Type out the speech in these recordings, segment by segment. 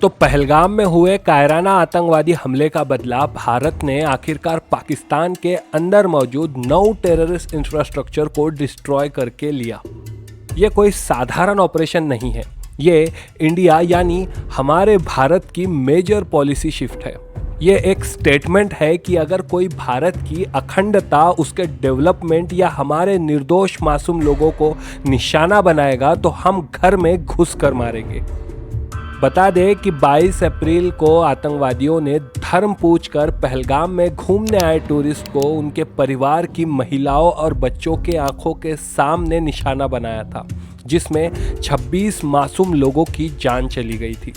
तो पहलगाम में हुए कायराना आतंकवादी हमले का बदला भारत ने आखिरकार पाकिस्तान के अंदर मौजूद 9 टेररिस्ट इंफ्रास्ट्रक्चर को डिस्ट्रॉय करके लिया। ये कोई साधारण ऑपरेशन नहीं है, ये इंडिया यानी हमारे भारत की मेजर पॉलिसी शिफ्ट है। ये एक स्टेटमेंट है कि अगर कोई भारत की अखंडता, उसके डेवलपमेंट या हमारे निर्दोष मासूम लोगों को निशाना बनाएगा तो हम घर में घुस कर मारेंगे। बता दें कि 22 अप्रैल को आतंकवादियों ने धर्म पूछकर पहलगाम में घूमने आए टूरिस्ट को उनके परिवार की महिलाओं और बच्चों के आंखों के सामने निशाना बनाया था, जिसमें 26 मासूम लोगों की जान चली गई थी।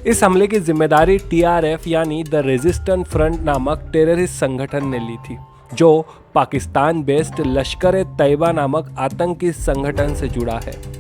इस हमले की जिम्मेदारी TRF यानी द रेजिस्टेंट फ्रंट नामक टेररिस्ट संगठन ने ली थी, जो पाकिस्तान बेस्ड लश्कर-ए-तैयबा नामक आतंकी संगठन से जुड़ा है।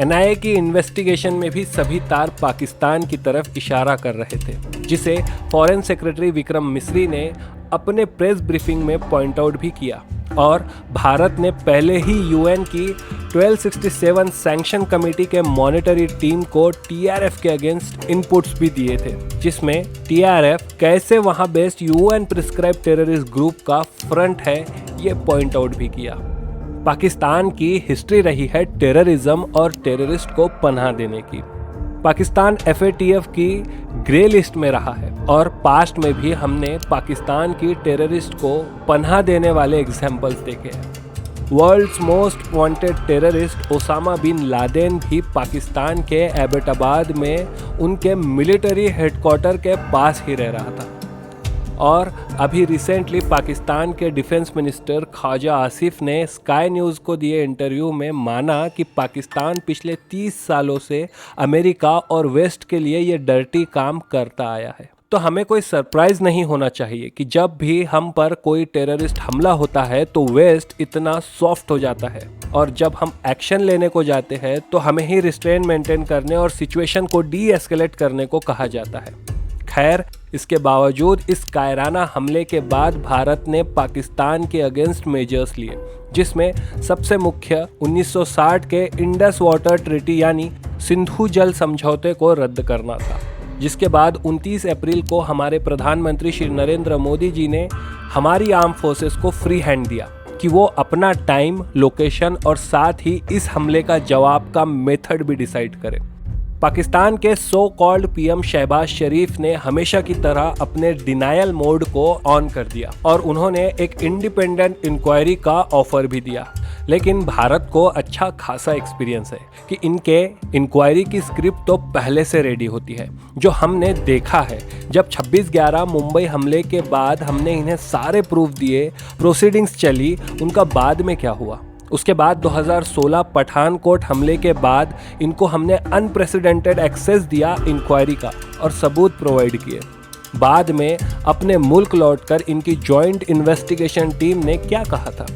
NIA की इन्वेस्टिगेशन में भी सभी तार पाकिस्तान की तरफ इशारा कर रहे थे, जिसे फॉरेन सेक्रेटरी विक्रम मिस्री ने अपने प्रेस ब्रीफिंग में पॉइंट आउट भी किया। और भारत ने पहले ही UN की 1267 सैंक्शन कमेटी के मॉनिटरी टीम को TRF के अगेंस्ट इनपुट्स भी दिए थे, जिसमें TRF कैसे वहां based UN prescribe terrorist group का फ्रंट है ये पॉइंट आउट भी किया। पाकिस्तान की हिस्ट्री रही है टेररिज्म और टेररिस्ट को पनाह देने की। पाकिस्तान FATF की ग्रे लिस्ट में रहा है और पास्ट में भी हमने पाकिस्तान की टेररिस्ट को पनाह देने वाले एग्जाम्पल्स देखे हैं। World's most wanted terrorist Osama bin Laden भी पाकिस्तान के एबटाबाद में उनके मिलिट्री हेडक्वार्टर के पास ही रह रहा था। और अभी रिसेंटली पाकिस्तान के डिफेंस मिनिस्टर ख्वाजा आसिफ ने स्काई न्यूज़ को दिए इंटरव्यू में माना कि पाकिस्तान पिछले 30 सालों से अमेरिका और वेस्ट के लिए ये डर्टी काम करता आया है। तो हमें कोई सरप्राइज नहीं होना चाहिए कि जब भी हम पर कोई टेररिस्ट हमला होता है तो वेस्ट इतना सॉफ्ट हो जाता है, और जब हम एक्शन लेने को जाते हैं तो हमें ही रिस्ट्रेन मेंटेन करने और सिचुएशन को डी एस्केलेट करने को कहा जाता है। खैर, इसके बावजूद इस कायराना हमले के बाद भारत ने पाकिस्तान के अगेंस्ट मेजर्स लिए, जिसमें सबसे मुख्य 1960 के इंडस वाटर ट्रीटी यानी सिंधु जल समझौते को रद्द करना था, जिसके बाद 29 अप्रैल को हमारे प्रधानमंत्री श्री नरेंद्र मोदी जी ने हमारी आर्म फोर्सेस को फ्री हैंड दिया कि वो अपना टाइम, लोकेशन और साथ ही इस हमले का जवाब का मेथड भी डिसाइड करें। पाकिस्तान के सो कॉल्ड PM शहबाज शरीफ ने हमेशा की तरह अपने डिनायल मोड को ऑन कर दिया और उन्होंने एक इंडिपेंडेंट इंक्वायरी का ऑफर भी दिया। लेकिन भारत को अच्छा खासा एक्सपीरियंस है कि इनके इंक्वायरी की स्क्रिप्ट तो पहले से रेडी होती है, जो हमने देखा है। जब 26/11 मुंबई हमले के बाद हमने इन्हें सारे प्रूफ दिए, प्रोसीडिंग्स चली, उनका बाद में क्या हुआ। उसके बाद 2016 पठानकोट हमले के बाद इनको हमने अनप्रेसिडेंटेड एक्सेस दिया इंक्वायरी का और सबूत प्रोवाइड किए। बाद में अपने मुल्क लौटकर इनकी जॉइंट इन्वेस्टिगेशन टीम ने क्या कहा था।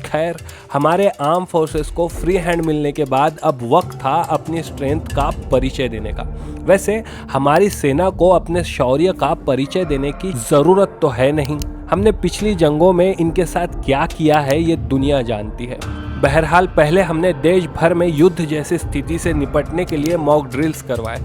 खैर, हमारे आर्म फोर्सेस को फ्री हैंड मिलने के बाद अब वक्त था अपनी स्ट्रेंथ का परिचय देने का। वैसे हमारी सेना को अपने शौर्य का परिचय देने की ज़रूरत तो है नहीं। हमने पिछली जंगों में इनके साथ क्या किया है ये दुनिया जानती है। बहरहाल, पहले हमने देश भर में युद्ध जैसी स्थिति से निपटने के लिए मॉक ड्रिल्स करवाए,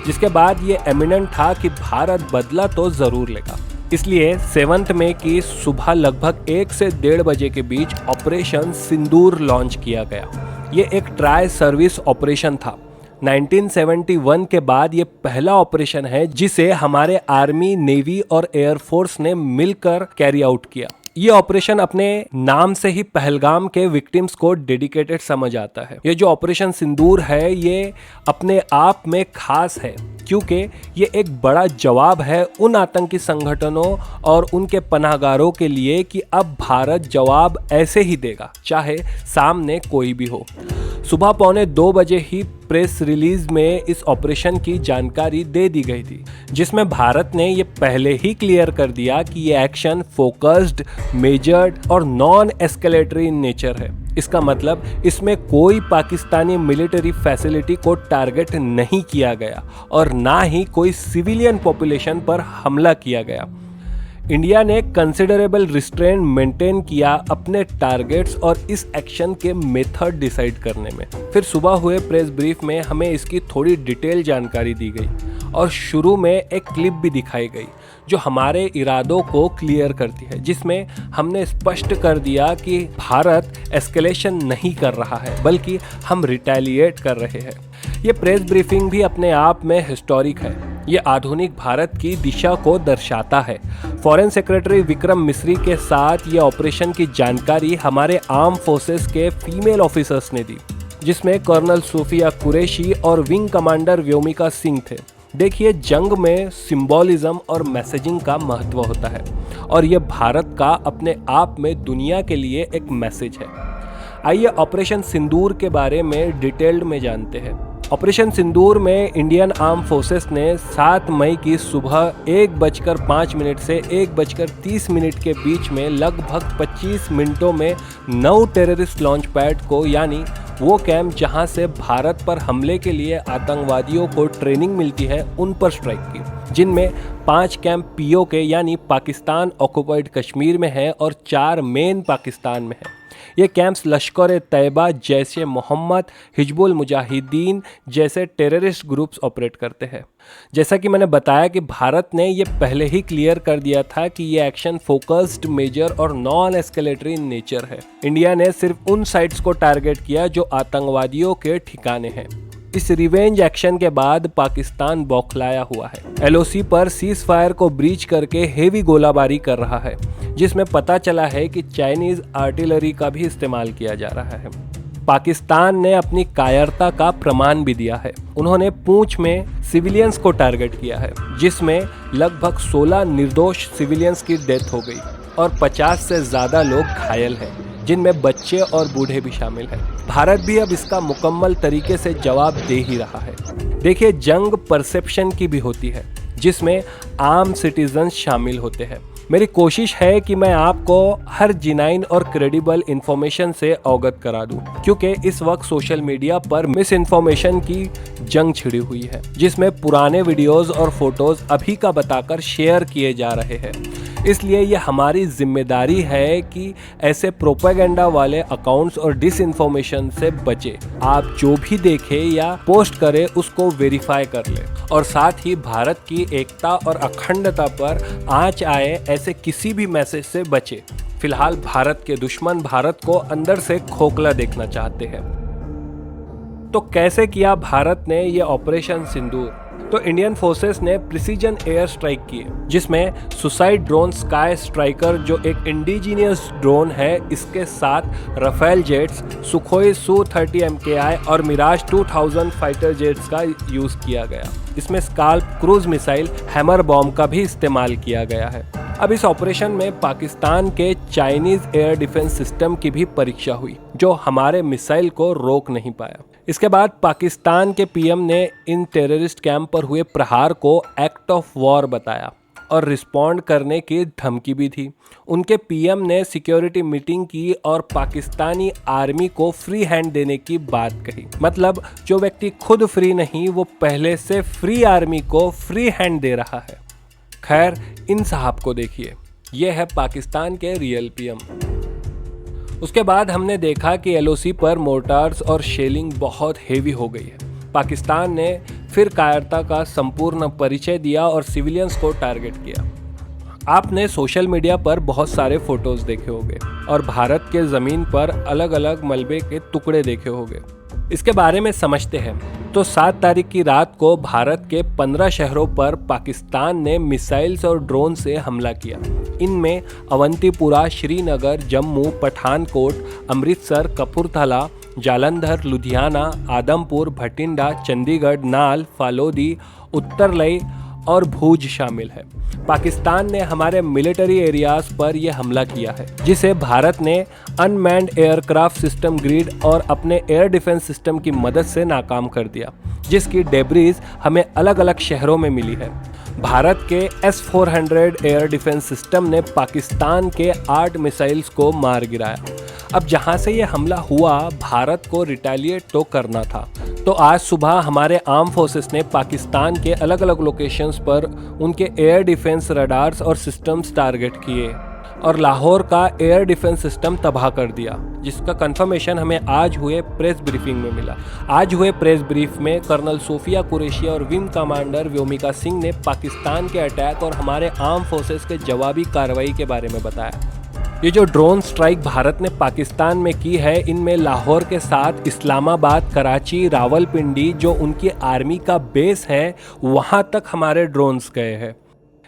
जिसके बाद ये एमिनेंट था कि भारत बदला तो ज़रूर लेगा। इसलिए 7 मई की सुबह लगभग 1 से 1:30 बजे के बीच ऑपरेशन सिंदूर लॉन्च किया गया। ये एक ट्राई सर्विस ऑपरेशन था। 1971 के बाद ये पहला ऑपरेशन है जिसे हमारे आर्मी, नेवी और एयरफोर्स ने मिलकर कैरी आउट किया। ये ऑपरेशन अपने नाम से ही पहलगाम के विक्टिम्स को डेडिकेटेड समझ आता है। ये जो ऑपरेशन सिंदूर है ये अपने आप में खास है, क्योंकि ये एक बड़ा जवाब है उन आतंकी संगठनों और उनके पनाहगारों के लिए कि अब भारत जवाब ऐसे ही देगा, चाहे सामने कोई भी हो। सुबह 1:45 बजे ही प्रेस रिलीज में इस ऑपरेशन की जानकारी दे दी गई थी, जिसमें भारत ने ये पहले ही क्लियर कर दिया कि ये एक्शन फोकस्ड, मेजर्ड और नॉन एस्केलेटरी इन नेचर है। इसका मतलब इसमें कोई पाकिस्तानी मिलिट्री फैसिलिटी को टारगेट नहीं किया गया और ना ही कोई सिविलियन पॉपुलेशन पर हमला किया गया। इंडिया ने कंसिडरेबल रिस्ट्रेंट मेंटेन किया अपने टारगेट्स और इस एक्शन के मेथड डिसाइड करने में। फिर सुबह हुए प्रेस ब्रीफ में हमें इसकी थोड़ी डिटेल जानकारी दी गई और शुरू में एक क्लिप भी दिखाई गई जो हमारे इरादों को क्लियर करती है, जिसमें हमने स्पष्ट कर दिया कि भारत एस्केलेशन नहीं कर रहा है बल्कि हम रिटेलिएट कर रहे हैं। ये प्रेस ब्रीफिंग भी अपने आप में हिस्टोरिक है। ये आधुनिक भारत की दिशा को दर्शाता है। फॉरेन सेक्रेटरी विक्रम मिस्री के साथ ये ऑपरेशन की जानकारी हमारे आर्म फोर्सेस के फीमेल ऑफिसर्स ने दी, जिसमें कर्नल सूफिया कुरैशी और विंग कमांडर व्योमिका सिंह थे। देखिए, जंग में सिंबॉलिज्म और मैसेजिंग का महत्व होता है और ये भारत का अपने आप में दुनिया के लिए एक मैसेज है। आइए ऑपरेशन सिंदूर के बारे में डिटेल्ड में जानते हैं। ऑपरेशन सिंदूर में इंडियन आर्म फोर्सेस ने 7 मई की सुबह 1:05 से 1:30 के बीच में लगभग 25 मिनटों में 9 टेररिस्ट लॉन्च पैड को, यानी वो कैंप जहां से भारत पर हमले के लिए आतंकवादियों को ट्रेनिंग मिलती है, उन पर स्ट्राइक की, जिनमें 5 कैंप पीओके यानी पाकिस्तान ऑक्युपाइड कश्मीर में है और 4 मेन पाकिस्तान में है। ये कैंप्स लश्कर-ए-तैयबा, जैश-ए मोहम्मद, हिजबुल मुजाहिदीन जैसे टेररिस्ट ग्रुप्स ऑपरेट करते हैं। जैसा कि मैंने बताया कि भारत ने ये पहले ही क्लियर कर दिया था कि ये एक्शन फोकस्ड, मेजर और नॉन एस्केलेटरी इन नेचर है। इंडिया ने सिर्फ उन साइट्स को टारगेट किया जो आतंकवादियों के ठिकाने हैं। इस रिवेंज एक्शन के बाद पाकिस्तान बौखलाया हुआ है। एलओसी पर सीज फायर को ब्रीच करके हेवी गोलाबारी कर रहा है, जिसमें पता चला है कि चाइनीज आर्टिलरी का भी इस्तेमाल किया जा रहा है। पाकिस्तान ने अपनी कायरता का प्रमाण भी दिया है। उन्होंने पूंछ में सिविलियंस को टारगेट किया है, जिसमें लगभग 16 निर्दोष सिविलियंस की डेथ हो गई और 50 से ज़्यादा लोग घायल हैं, जिनमें बच्चे और बूढ़े भी शामिल हैं। भारत भी अब इसका मुकम्मल तरीके से जवाब दे ही रहा है। देखिए, जंग परसेप्शन की भी होती है, जिसमें आम सिटीजन शामिल होते हैं। मेरी कोशिश है कि मैं आपको हर जिनाइन और क्रेडिबल इंफॉर्मेशन से अवगत करा दूं, क्योंकि इस वक्त सोशल मीडिया पर मिस इन्फॉर्मेशन की जंग छिड़ी हुई है, जिसमें पुराने वीडियोस और फोटोज अभी का बताकर शेयर किए जा रहे हैं। इसलिए ये हमारी जिम्मेदारी है कि ऐसे प्रोपेगेंडा वाले अकाउंट्स और डिसइंफॉर्मेशन से बचे। आप जो भी देखें या पोस्ट करें उसको वेरीफाई कर लें और साथ ही भारत की एकता और अखंडता पर आंच आए ऐसे किसी भी मैसेज से बचे। फिलहाल भारत के दुश्मन भारत को अंदर से खोखला देखना चाहते हैं। तो कैसे किया भारत ने ये ऑपरेशन सिंदूर? तो इंडियन फोर्सेस ने प्रिसीजन एयर स्ट्राइक किए, जिसमें सुसाइड ड्रोन स्काई स्ट्राइकर जो एक इंडिजीनियस ड्रोन है, इसके साथ Rafale jets, Sukhoi Su-30 MKI और मिराज 2000 फाइटर जेट्स का यूज़ किया गया। इसमें scalp cruise missile hammer bomb का भी इस्तेमाल किया गया है। अब इस ऑपरेशन में पाकिस्तान के चाइनीज एयर डिफेंस सिस्टम की भी परीक्षा हुई, जो हमारे मिसाइल को रोक नहीं पाया। इसके बाद पाकिस्तान के पीएम ने इन टेररिस्ट कैंप पर हुए प्रहार को एक्ट ऑफ वॉर बताया और रिस्पॉन्ड करने की धमकी भी थी। उनके पीएम ने सिक्योरिटी मीटिंग की और पाकिस्तानी आर्मी को फ्री हैंड देने की बात कही। मतलब जो व्यक्ति खुद फ्री नहीं, वो पहले से फ्री आर्मी को फ्री हैंड दे रहा है। खैर, इन साहब को देखिए, ये है पाकिस्तान के रियल पीएम। उसके बाद हमने देखा कि एलओसी पर मोर्टार्स और शेलिंग बहुत हेवी हो गई है। पाकिस्तान ने फिर कायरता का संपूर्ण परिचय दिया और सिविलियंस को टारगेट किया। आपने सोशल मीडिया पर बहुत सारे फोटोज देखे होंगे और भारत के ज़मीन पर अलग अलग मलबे के टुकड़े देखे होंगे। इसके बारे में समझते हैं। तो 7 तारीख की रात को भारत के 15 शहरों पर पाकिस्तान ने मिसाइल्स और ड्रोन से हमला किया। इनमें अवंतीपुरा, श्रीनगर, जम्मू, पठानकोट, अमृतसर, कपूरथला, जालंधर, लुधियाना, आदमपुर, भटिंडा, चंडीगढ़, नाल, फालोदी, उत्तरलई और भूज शामिल है। पाकिस्तान ने हमारे मिलिट्री एरियाज पर यह हमला किया है, जिसे भारत ने अनमैन्ड एयरक्राफ्ट सिस्टम ग्रिड और अपने एयर डिफेंस सिस्टम की मदद से नाकाम कर दिया, जिसकी डेब्रीज हमें अलग अलग शहरों में मिली है। भारत के S-400 एयर डिफेंस सिस्टम ने पाकिस्तान के 8 मिसाइल्स को मार गिराया। अब जहां से ये हमला हुआ, भारत को रिटेलिएट तो करना था। तो आज सुबह हमारे आर्म फोर्सेस ने पाकिस्तान के अलग अलग लोकेशंस पर उनके एयर डिफेंस रडार्स और सिस्टम्स टारगेट किए और लाहौर का एयर डिफेंस सिस्टम तबाह कर दिया, जिसका कंफर्मेशन हमें आज हुए प्रेस ब्रीफिंग में मिला। आज हुए प्रेस ब्रीफ में कर्नल सोफिया कुरैशी और विंग कमांडर व्योमिका सिंह ने पाकिस्तान के अटैक और हमारे आर्म फोर्सेस के जवाबी कार्रवाई के बारे में बताया। ये जो ड्रोन स्ट्राइक भारत ने पाकिस्तान में की है, इनमें लाहौर के साथ इस्लामाबाद, कराची, रावलपिंडी जो उनकी आर्मी का बेस है, वहाँ तक हमारे ड्रोन्स गए हैं।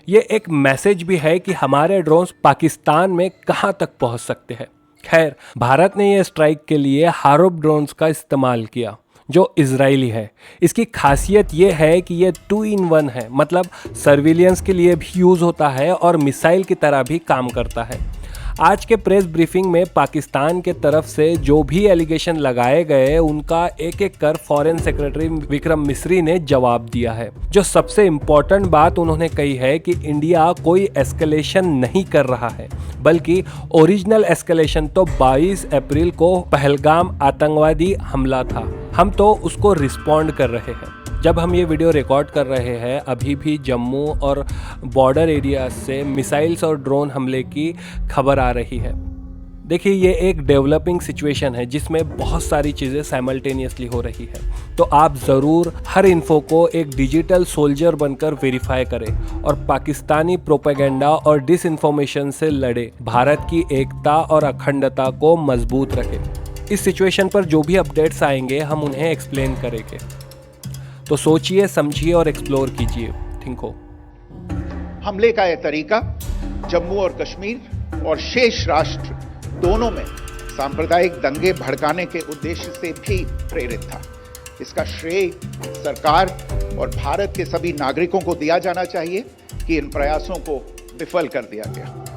ये एक मैसेज भी है कि हमारे ड्रोन्स पाकिस्तान में कहाँ तक पहुँच सकते हैं। खैर, भारत ने ये स्ट्राइक के लिए हारुप ड्रोन्स का इस्तेमाल किया, जो इजरायली है। इसकी खासियत ये है कि ये 2 in 1 है, मतलब सर्विलियंस के लिए भी यूज़ होता है और मिसाइल की तरह भी काम करता है। आज के प्रेस ब्रीफिंग में पाकिस्तान के तरफ से जो भी एलिगेशन लगाए गए, उनका एक एक कर फॉरेन सेक्रेटरी विक्रम मिस्री ने जवाब दिया है। जो सबसे इम्पोर्टेंट बात उन्होंने कही है कि इंडिया कोई एस्केलेशन नहीं कर रहा है, बल्कि ओरिजिनल एस्केलेशन तो 22 अप्रैल को पहलगाम आतंकवादी हमला था, हम तो उसको रिस्पॉन्ड कर रहे हैं। जब हम ये वीडियो रिकॉर्ड कर रहे हैं, अभी भी जम्मू और बॉर्डर एरिया से मिसाइल्स और ड्रोन हमले की खबर आ रही है। देखिए, ये एक डेवलपिंग सिचुएशन है जिसमें बहुत सारी चीज़ें साइमल्टेनियसली हो रही है, तो आप ज़रूर हर इन्फो को एक डिजिटल सोल्जर बनकर वेरीफाई करें और पाकिस्तानी प्रोपेगेंडा और डिसइंफॉर्मेशन से लड़े, भारत की एकता और अखंडता को मजबूत रखें। इस सिचुएशन पर जो भी अपडेट्स आएंगे, हम उन्हें एक्सप्लेन करेंगे। तो सोचिए, समझिए और एक्सप्लोर कीजिए। थिंको। हमले का यह तरीका जम्मू और कश्मीर और शेष राष्ट्र दोनों में सांप्रदायिक दंगे भड़काने के उद्देश्य से भी प्रेरित था। इसका श्रेय सरकार और भारत के सभी नागरिकों को दिया जाना चाहिए कि इन प्रयासों को विफल कर दिया गया।